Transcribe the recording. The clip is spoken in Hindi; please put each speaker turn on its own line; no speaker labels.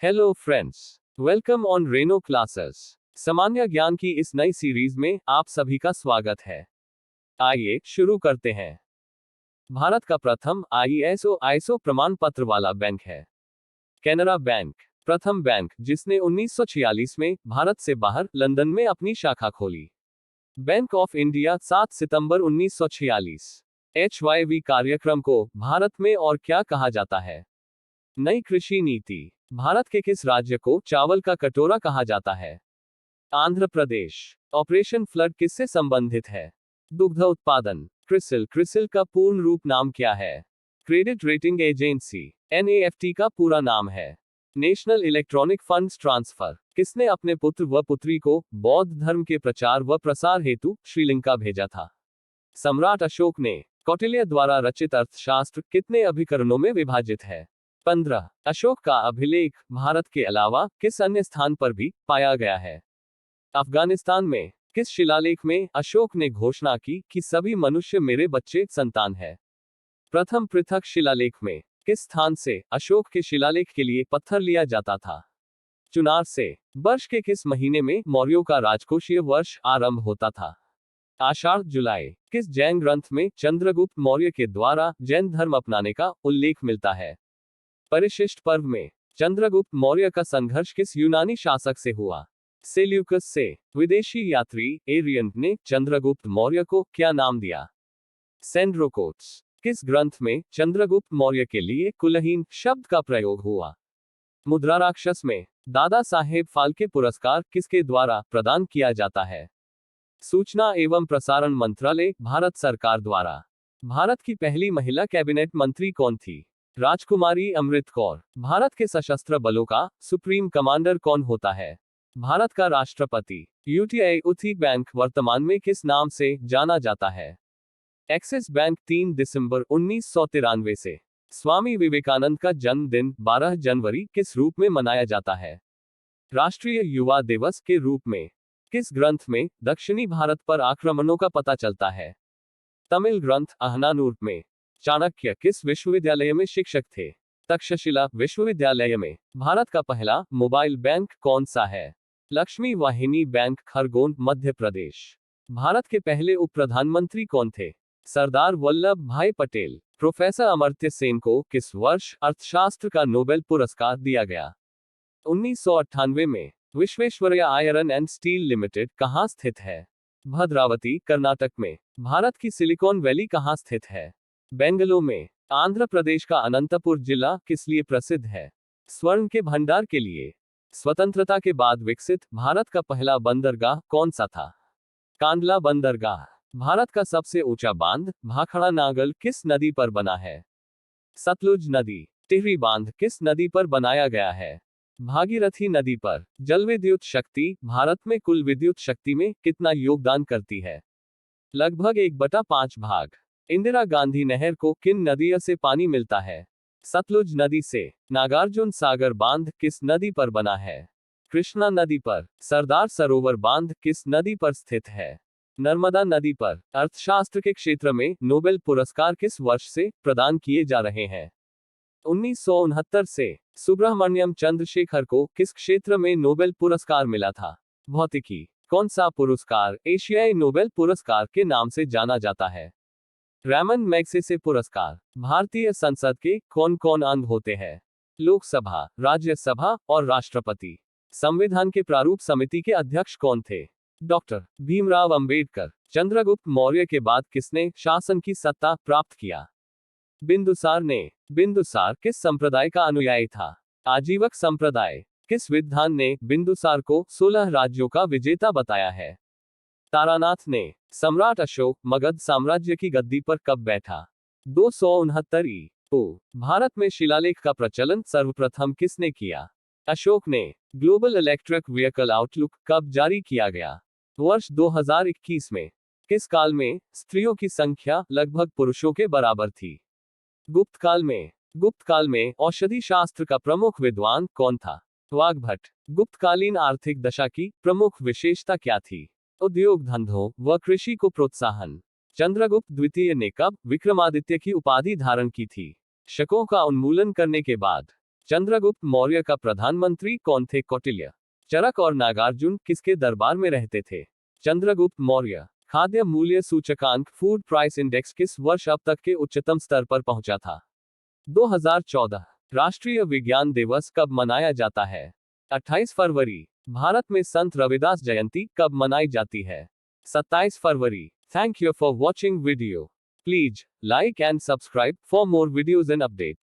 Hello friends, welcome on Reno classes. सामान्य ज्ञान की इस नई सीरीज में आप सभी का स्वागत है। आइए शुरू करते हैं। भारत का प्रथम आईएसओ प्रमाण पत्र वाला बैंक है कैनरा बैंक। प्रथम बैंक जिसने 1946 में भारत से बाहर लंदन में अपनी शाखा खोली। Bank of India 7 September 1946। HYV कार्यक्रम को भारत में और क्या कहा जाता है? नई कृषि नीति। भारत के किस राज्य को चावल का कटोरा कहा जाता है? आंध्र प्रदेश। ऑपरेशन फ्लड किससे संबंधित है? दुग्ध उत्पादन। क्रिसिल का पूर्ण रूप नाम क्या है? Credit rating agency. NAFT का पूरा नाम है नेशनल इलेक्ट्रॉनिक फंड्स ट्रांसफर। किसने अपने पुत्र व पुत्री को बौद्ध धर्म के प्रचार व प्रसार हेतु श्रीलंका भेजा था? सम्राट अशोक ने। कौटिल्य द्वारा रचित अर्थशास्त्र कितने अभिकरणों में विभाजित है? 15। अशोक का अभिलेख भारत के अलावा किस अन्य स्थान पर भी पाया गया है? अफगानिस्तान में। किस शिलालेख में अशोक ने घोषणा की कि सभी मनुष्य मेरे बच्चे संतान है? प्रथम पृथक शिलालेख में। किस स्थान से अशोक के शिलालेख के लिए पत्थर लिया जाता था? चुनार से। वर्ष के किस महीने में मौर्यों का राजकोषीय वर्ष आरंभ होता था? आषाढ़ जुलाई। किस जैन ग्रंथ में चंद्रगुप्त मौर्य के द्वारा जैन धर्म अपनाने का उल्लेख मिलता है? परिशिष्ट पर्व में। चंद्रगुप्त मौर्य का संघर्ष किस यूनानी शासक से हुआ? सेल्यूकस से। विदेशी यात्री एरियन ने चंद्रगुप्त मौर्य को क्या नाम दिया? सेंड्रोकोट्स। किस ग्रंथ में चंद्रगुप्त मौर्य के लिए कुलहीन शब्द का प्रयोग हुआ? मुद्रा राक्षस में। दादा साहेब फाल्के पुरस्कार किसके द्वारा प्रदान किया जाता है? सूचना एवं प्रसारण मंत्रालय भारत सरकार द्वारा। भारत की पहली महिला कैबिनेट मंत्री कौन थी? राजकुमारी अमृत कौर। भारत के सशस्त्र बलों का सुप्रीम कमांडर कौन होता है? भारत का राष्ट्रपति। UTI उत्थी बैंक वर्तमान में किस नाम से जाना जाता है? Axis bank. 3 दिसंबर 1993 से। स्वामी विवेकानंद का जन्मदिन 12 जनवरी किस रूप में मनाया जाता है? राष्ट्रीय युवा दिवस के रूप में। किस ग्रंथ में दक्षिणी भारत पर आक्रमणों का पता चलता है? तमिल ग्रंथ अहनानूर में। चाणक्य किस विश्वविद्यालय में शिक्षक थे? तक्षशिला विश्वविद्यालय में। भारत का पहला मोबाइल बैंक कौन सा है? लक्ष्मी वाहिनी बैंक खरगोन मध्य प्रदेश। भारत के पहले उप प्रधानमंत्री कौन थे? सरदार वल्लभ भाई पटेल। प्रोफेसर अमर्त्य सेन को किस वर्ष अर्थशास्त्र का नोबेल पुरस्कार दिया गया? 1998 में। Visvesvaraya iron and steel limited कहाँ स्थित है? भद्रावती कर्नाटक में। भारत की सिलिकॉन वैली कहाँ स्थित है? बेंगलुरु में। आंध्र प्रदेश का अनंतपुर जिला किस लिए प्रसिद्ध है? स्वर्ण के भंडार के लिए। स्वतंत्रता के बाद विकसित भारत का पहला बंदरगाह कौन सा था? कांडला बंदरगाह। भारत का सबसे ऊंचा बांध भाखड़ा नागल किस नदी पर बना है? सतलुज नदी। टिहरी बांध किस नदी पर बनाया गया है? भागीरथी नदी पर। जल विद्युत शक्ति भारत में कुल विद्युत शक्ति में कितना योगदान करती है? लगभग 1/5 भाग। इंदिरा गांधी नहर को किन नदियों से पानी मिलता है? सतलुज नदी से। नागार्जुन सागर बांध किस नदी पर बना है? कृष्णा नदी पर। सरदार सरोवर बांध किस नदी पर स्थित है? नर्मदा नदी पर। अर्थशास्त्र के क्षेत्र में नोबेल पुरस्कार किस वर्ष से प्रदान किए जा रहे हैं? 1969 से। सुब्रमण्यम चंद्रशेखर को किस क्षेत्र में नोबेल पुरस्कार मिला था? भौतिकी। कौन सा पुरस्कार एशियाई नोबेल पुरस्कार के नाम से जाना जाता है? रैमन मैग्सेसे पुरस्कार। भारतीय संसद के कौन कौन अंग होते हैं? लोकसभा, राज्यसभा और राष्ट्रपति। संविधान के प्रारूप समिति के अध्यक्ष कौन थे? डॉक्टर भीमराव अंबेडकर। चंद्रगुप्त मौर्य के बाद किसने शासन की सत्ता प्राप्त किया? बिंदुसार ने। बिंदुसार किस संप्रदाय का अनुयायी था? आजीवक संप्रदाय। किस विद्वान ने बिंदुसार को 16 राज्यों का विजेता बताया है? तारानाथ ने। सम्राट अशोक मगध साम्राज्य की गद्दी पर कब बैठा? 269 ईपू। भारत में शिलालेख का प्रचलन सर्वप्रथम किसने किया? अशोक ने। ग्लोबल इलेक्ट्रिक व्हीकल आउटलुक कब जारी किया गया? वर्ष 2021 में। किस काल में स्त्रियों की संख्या लगभग पुरुषों के बराबर थी? गुप्त काल में। गुप्त काल में औषधि शास्त्र का प्रमुख विद्वान कौन था? वाग्भट। गुप्तकालीन आर्थिक दशा की प्रमुख विशेषता क्या थी? उद्योग धंधों व कृषि को प्रोत्साहन। चंद्रगुप्त द्वितीय ने कब विक्रमादित्य की उपाधि धारण की थी? शकों का उन्मूलन करने के बाद। चंद्रगुप्त मौर्य का प्रधानमंत्री कौन थे? कौटिल्य। चरक और नागार्जुन किसके दरबार में रहते थे? चंद्रगुप्त मौर्य। खाद्य मूल्य सूचकांक फूड प्राइस इंडेक्स किस वर्ष अब तक के उच्चतम स्तर पर पहुंचा था? 2014। राष्ट्रीय विज्ञान दिवस कब मनाया जाता है? 28 फरवरी। भारत में संत रविदास जयंती कब मनाई जाती है? 27 फरवरी। Thank you for watching video. Please like and subscribe for more videos and updates.